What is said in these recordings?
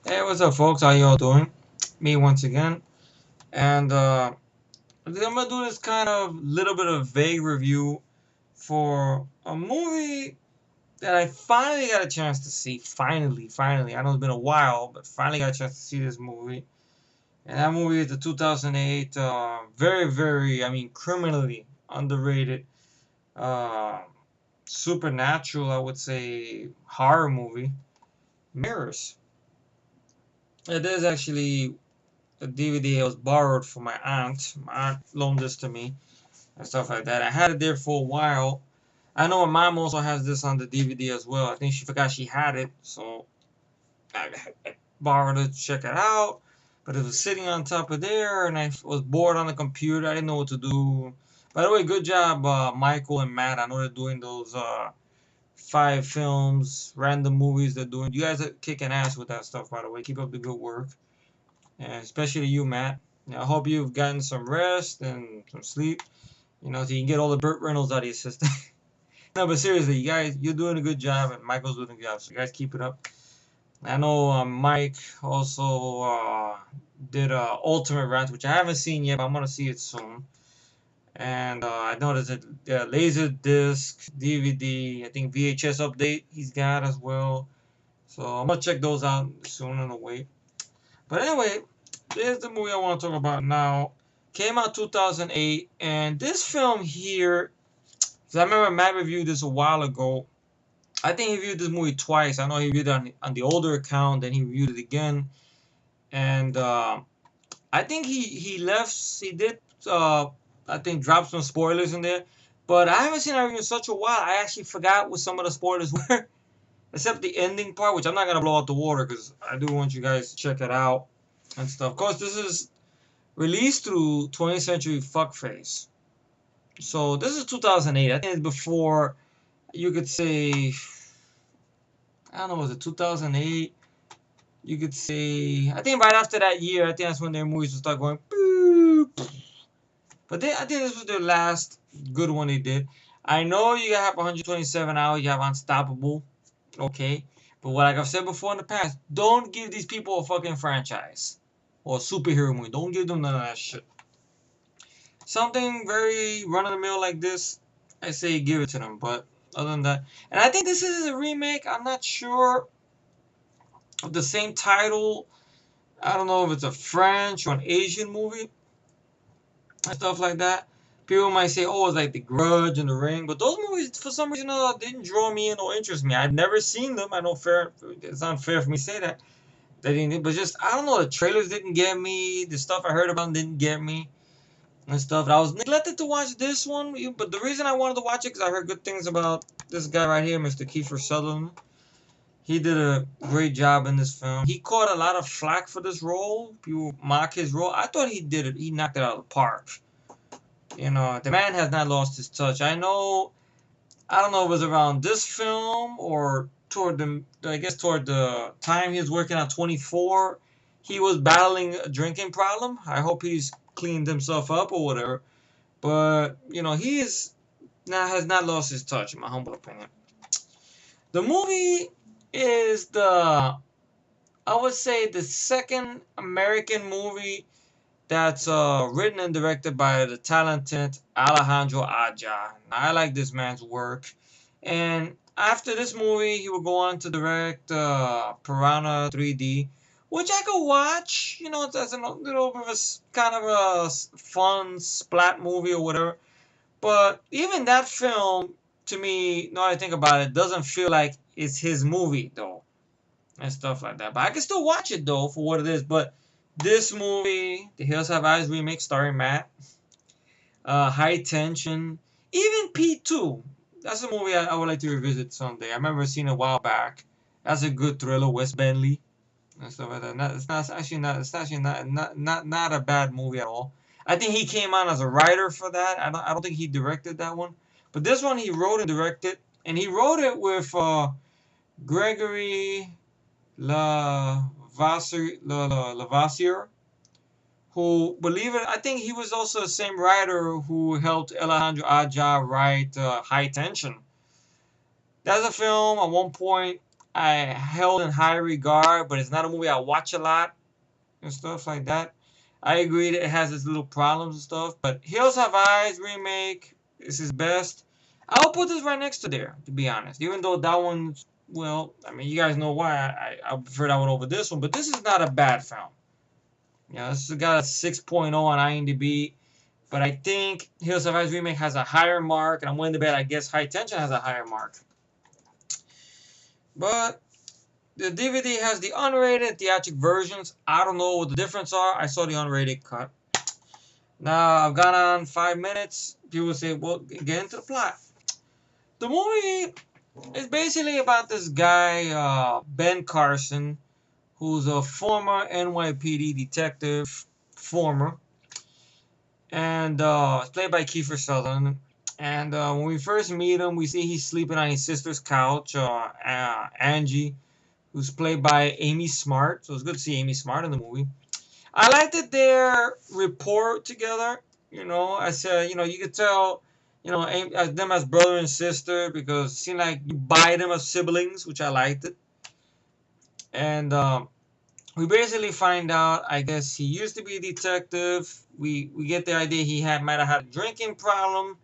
Hey, what's up, folks? How y'all doing? Me once again, and I'm gonna do this kind of little bit of vague review for a movie that I finally got a chance to see. Finally, I know it's been a while, but finally got a chance to see this movie. And that movie is the 2008, I mean, criminally underrated, uh, supernatural, I would say, horror movie, Mirrors. It is actually a DVD I was borrowed from my aunt. My aunt loaned this to me and stuff like that. I had it there for a while. I know my mom also has this on the DVD as well. I think she forgot she had it, so I borrowed it to check it out. But it was sitting on top of there, and I was bored on the computer. I didn't know what to do. By the way, good job, Michael and Matt. I know they're doing those 5 films, random movies they're doing. You guys are kicking ass with that stuff, by the way. Keep up the good work. And especially you, Matt. I hope you've gotten some rest and some sleep, so you can get all the Burt Reynolds out of your system. No, but seriously, you guys, you're doing a good job, and Michael's doing a good job, so you guys keep it up. I know Mike also did Ultimate Rant, which I haven't seen yet, but I'm gonna see it soon. And I know there's a laser disc, DVD, I think VHS update he's got as well. So I'm gonna check those out soon on the way. But anyway, there's the movie I want to talk about now. Came out 2008, and this film here, because I remember Matt reviewed this a while ago. I think he reviewed this movie twice. I know he reviewed it on the older account, then he reviewed it again. And I think he left, he did, I think, drop some spoilers in there. But I haven't seen that review in such a while. I actually forgot what some of the spoilers were, except the ending part, which I'm not going to blow out the water because I do want you guys to check it out and stuff. Of course, this is released through 20th Century Fuckface. So this is 2008. I think it's before you could say, I don't know, was it 2008? You could say, I think right after that year, I think that's when their movies would start going boop. But I think this was their last good one they did. I know you have 127 hours, you have Unstoppable, okay. But like I've said before in the past, don't give these people a fucking franchise or a superhero movie. Don't give them none of that shit. Something very run of the mill like this, I say give it to them. But other than that, and I think this is a remake. I'm not sure of the same title. I don't know if it's a French or an Asian movie and stuff like that. People might say, "Oh, it's like The Grudge and The Ring," but those movies, for some reason, didn't draw me in or interest me. I've never seen them. I know it's unfair for me to say that. They didn't, but just I don't know. The trailers didn't get me. The stuff I heard about them didn't get me and stuff. I was neglected to watch this one, but the reason I wanted to watch it because I heard good things about this guy right here, Mr. Kiefer Sutherland. He did a great job in this film. He caught a lot of flack for this role. People mock his role. I thought he did it. He knocked it out of the park. The man has not lost his touch. I know. I don't know if it was around this film or toward the time he was working on 24. He was battling a drinking problem. I hope he's cleaned himself up or whatever. But he has not lost his touch, in my humble opinion. The movie is I would say the second American movie that's written and directed by the talented Alejandro Aja. I like this man's work, and after this movie, he will go on to direct Piranha 3D, which I could watch. It's a little bit of a kind of a fun splat movie or whatever. But even that film, to me, now I think about it, doesn't feel like it's his movie though, and stuff like that. But I can still watch it though for what it is. But this movie, The Hills Have Eyes remake starring Matt, High Tension, even P2. That's a movie I would like to revisit someday. I remember seeing it a while back. That's a good thriller, Wes Bentley and stuff like that. It's not a bad movie at all. I think he came on as a writer for that. I don't think he directed that one, but this one he wrote and directed, and he wrote it with Gregory Lavassier, who, believe it, I think he was also the same writer who helped Alejandro Aja write High Tension. That's a film at one point I held in high regard, but it's not a movie I watch a lot and stuff like that. I agree that it has its little problems and stuff, but Hills Have Eyes remake is his best. I'll put this right next to there, to be honest. Even though that one's, well, I mean, you guys know why I prefer that one over this one, but this is not a bad film. Yeah, this has got a 6.0 on IMDb, but I think Hills Have Eyes remake has a higher mark, and I'm willing to bet I guess High Tension has a higher mark. But the DVD has the unrated theatric versions. I don't know what the difference are. I saw the unrated cut. Now, I've gone on 5 minutes. People say, well, get into the plot. The movie is basically about this guy, Ben Carson, who's a former NYPD detective, former. And it's played by Kiefer Sutherland. And when we first meet him, we see he's sleeping on his sister's couch, Angie, who's played by Amy Smart. So it's good to see Amy Smart in the movie. I liked that their rapport together. I said, you could tell, them as brother and sister because it seemed like you buy them as siblings, which I liked it. And we basically find out, I guess he used to be a detective. We get the idea he might have had a drinking problem,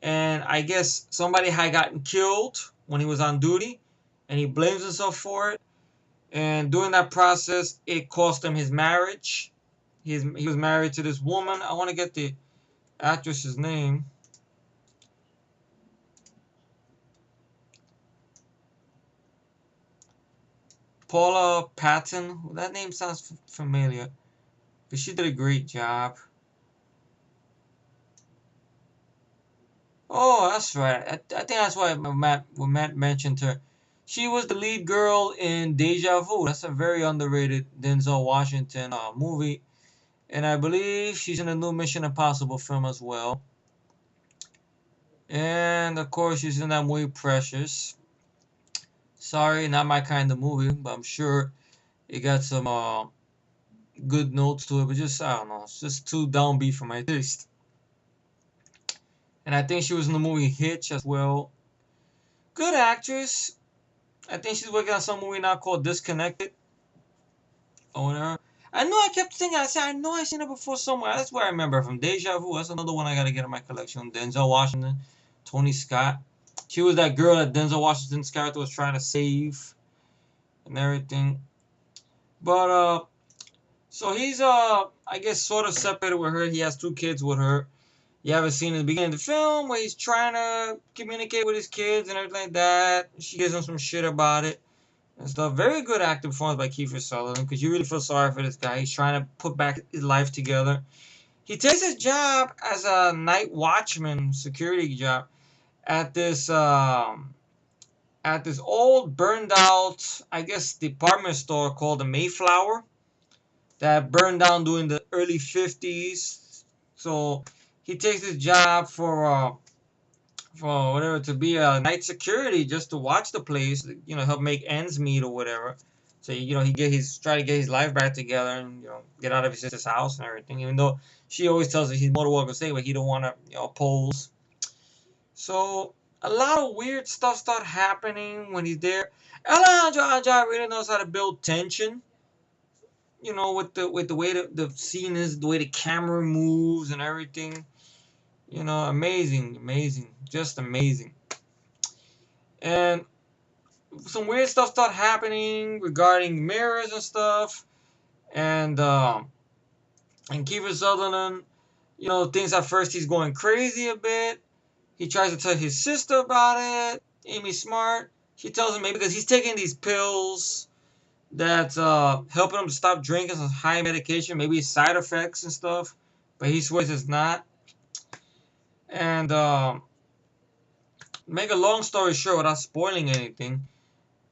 and I guess somebody had gotten killed when he was on duty, and he blames himself for it. And during that process, it cost him his marriage. He was married to this woman. I want to get the actress's name. Paula Patton. That name sounds familiar. But she did a great job. Oh, that's right. I think that's why Matt mentioned her. She was the lead girl in Deja Vu. That's a very underrated Denzel Washington movie. And I believe she's in a new Mission Impossible film as well. And of course, she's in that movie Precious. Sorry, not my kind of movie, but I'm sure it got some good notes to it. But just, I don't know, it's just too downbeat for my taste. And I think she was in the movie Hitch as well. Good actress. I think she's working on some movie now called Disconnected. Or whatever. I know I kept thinking, I know I seen her before somewhere. That's where I remember her from. Deja Vu. That's another one I gotta get in my collection. Denzel Washington, Tony Scott. She was that girl that Denzel Washington's character was trying to save and everything. But so he's I guess sort of separated with her. He has 2 kids with her. You haven't seen in the beginning of the film where he's trying to communicate with his kids and everything like that. She gives him some shit about it and stuff. Very good acting performance by Kiefer Sutherland because you really feel sorry for this guy. He's trying to put back his life together. He takes his job as a night watchman, security job, at this old burned out, I guess, department store called the Mayflower that burned down during the early 50s. So he takes this job for whatever, to be a night security, just to watch the place, help make ends meet or whatever. So he's trying to get his life back together and get out of his sister's house and everything. Even though she always tells him he's more than welcome to stay, but he don't want to oppose. So a lot of weird stuff start happening when he's there. Alejandro Anja really knows how to build tension. With the way the scene is, the way the camera moves and everything. Amazing, just amazing. And some weird stuff start happening regarding mirrors and stuff. And Kiefer Sutherland, thinks at first he's going crazy a bit. He tries to tell his sister about it, Amy Smart. She tells him maybe because he's taking these pills that's helping him stop drinking some high medication, maybe side effects and stuff. But he swears it's not. And make a long story short without spoiling anything,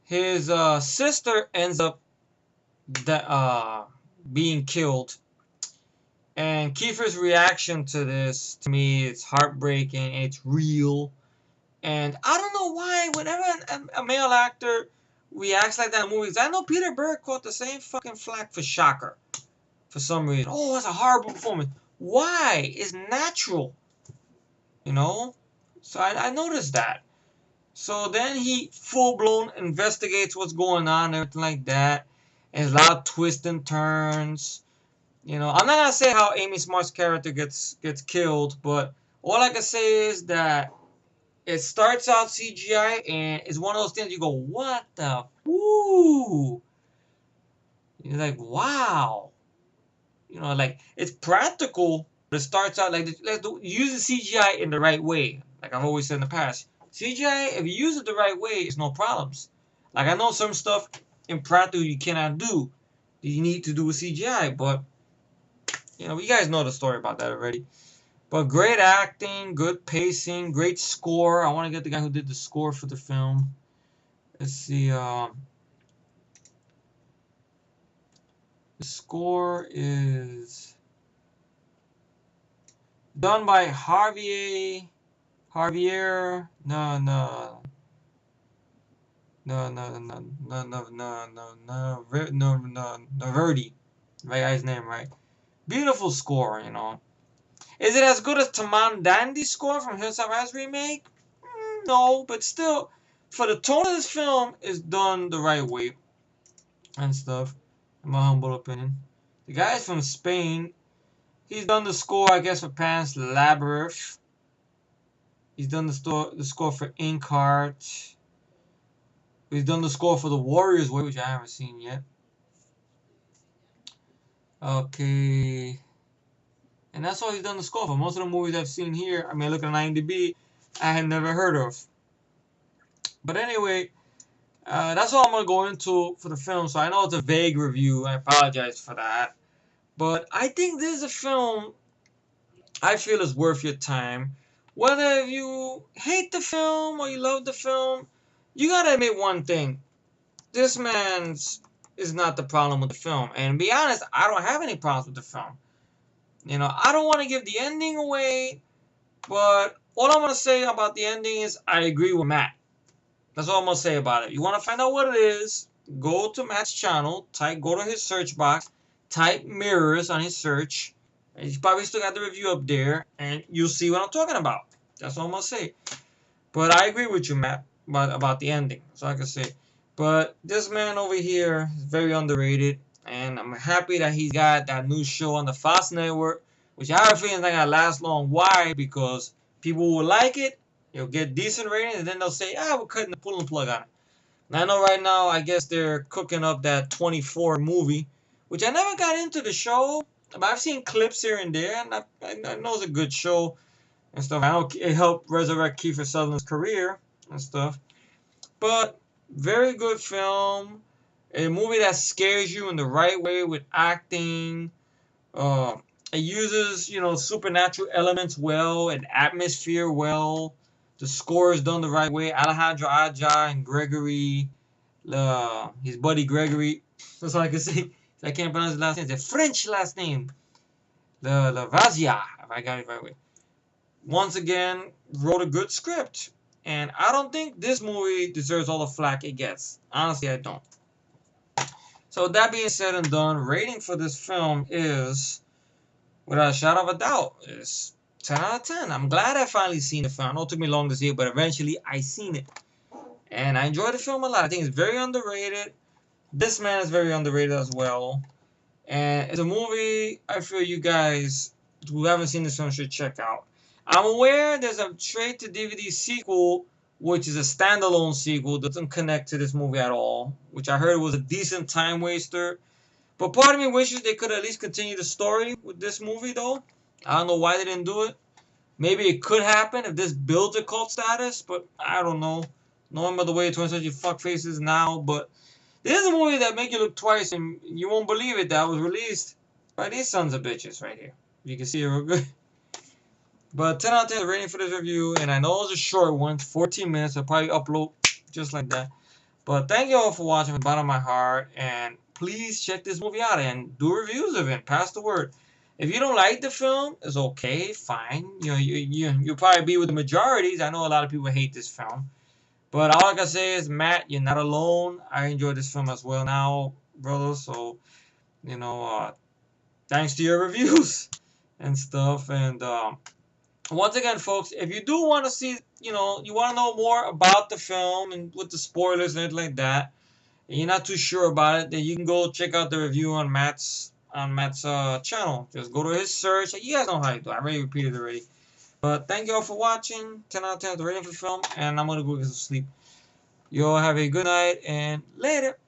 his sister ends up being killed. And Kiefer's reaction to this, to me, it's heartbreaking. It's real. And I don't know why, whenever a male actor reacts like that in movies, I know Peter Berg caught the same fucking flack for Shocker. For some reason. Oh, that's a horrible performance. Why? It's natural. So I noticed that. So then he full-blown investigates what's going on and everything like that. And there's a lot of twists and turns. You know, I'm not gonna say how Amy Smart's character gets killed, but all I can say is that it starts out CGI and it's one of those things you go, what the woo? You're like, wow. You know, like it's practical, but it starts out like let's do use the CGI in the right way. Like I've always said in the past, CGI if you use it the right way, it's no problems. Like I know some stuff in practical you cannot do. You need to do with CGI, but you know, you guys know the story about that already. But great acting, good pacing, great score. I want to get the guy who did the score for the film. Let's see. The score is done by Javier. No, Verdi. Right, guy's name, right? Beautiful score, you know. Is it as good as Taman Dandy's score from Hillside Rise remake? No, but still, for the tone of this film, it's done the right way and stuff. In my humble opinion, the guy is from Spain. He's done the score, I guess, for Pan's Labyrinth. He's done the score for Inkheart. He's done the score for The Warrior's Way, which I haven't seen yet. Okay. And that's all he's done the score for. Most of the movies I've seen here, I mean, look at IMDb, I had never heard of. But anyway, that's all I'm going to go into for the film. So I know it's a vague review. I apologize for that. But I think this is a film I feel is worth your time. Whether you hate the film or you love the film, you got to admit one thing. This man's is not the problem with the film. And to be honest, I don't have any problems with the film. You know, I don't want to give the ending away, but all I'm going to say about the ending is I agree with Matt. That's all I'm going to say about it. You want to find out what it is, go to Matt's channel, go to his search box, type mirrors on his search. He's probably still got the review up there, and you'll see what I'm talking about. That's all I'm going to say. But I agree with you, Matt, about the ending. That's all I can say. But this man over here is very underrated, and I'm happy that he's got that new show on the Fox Network, which I have a feeling is not going to last long. Why? Because people will like it, it'll get decent ratings, and then they'll say, we're pulling the plug on it. And I know right now, I guess they're cooking up that 24 movie, which I never got into the show, but I've seen clips here and there, and I know it's a good show and stuff. I know it helped resurrect Kiefer Sutherland's career and stuff. But very good film. A movie that scares you in the right way with acting. It uses, supernatural elements well and atmosphere well. The score is done the right way. Alejandro Aja and Gregory, his buddy Gregory. That's all I can say. I can't pronounce his last name. It's a French last name. Vazia, if I got it right way. Once again, wrote a good script. And I don't think this movie deserves all the flack it gets. Honestly, I don't. So with that being said and done, rating for this film is, without a shadow of a doubt, is 10 out of 10. I'm glad I finally seen the film. I know it took me long to see it, but eventually I seen it. And I enjoyed the film a lot. I think it's very underrated. This man is very underrated as well. And it's a movie I feel you guys who haven't seen this film should check out. I'm aware there's a straight to DVD sequel, which is a standalone sequel, doesn't connect to this movie at all, which I heard was a decent time waster. But part of me wishes they could at least continue the story with this movie, though. I don't know why they didn't do it. Maybe it could happen if this builds a cult status, but I don't know. Knowing by the way 20th Century Fuckface is now, but this is a movie that make you look twice, and you won't believe it, that was released by these sons of bitches right here. You can see it real good. But 10 out of 10 rating for this review, and I know it's a short one, 14 minutes. I'll probably upload just like that. But thank you all for watching from the bottom of my heart, and please check this movie out and do reviews of it. Pass the word. If you don't like the film, it's okay, fine. You'll probably be with the majorities. I know a lot of people hate this film. But all I can say is, Matt, you're not alone. I enjoyed this film as well now, brother. So, thanks to your reviews and stuff. And once again, folks, if you do want to see you know, you want to know more about the film and with the spoilers and everything like that, and you're not too sure about it, then you can go check out the review on Matt's channel. Just go to his search. You guys know how to do it. I already repeated it already. But thank you all for watching. 10 out of 10 the rating for the film, and I'm gonna go get some sleep. You all have a good night and later.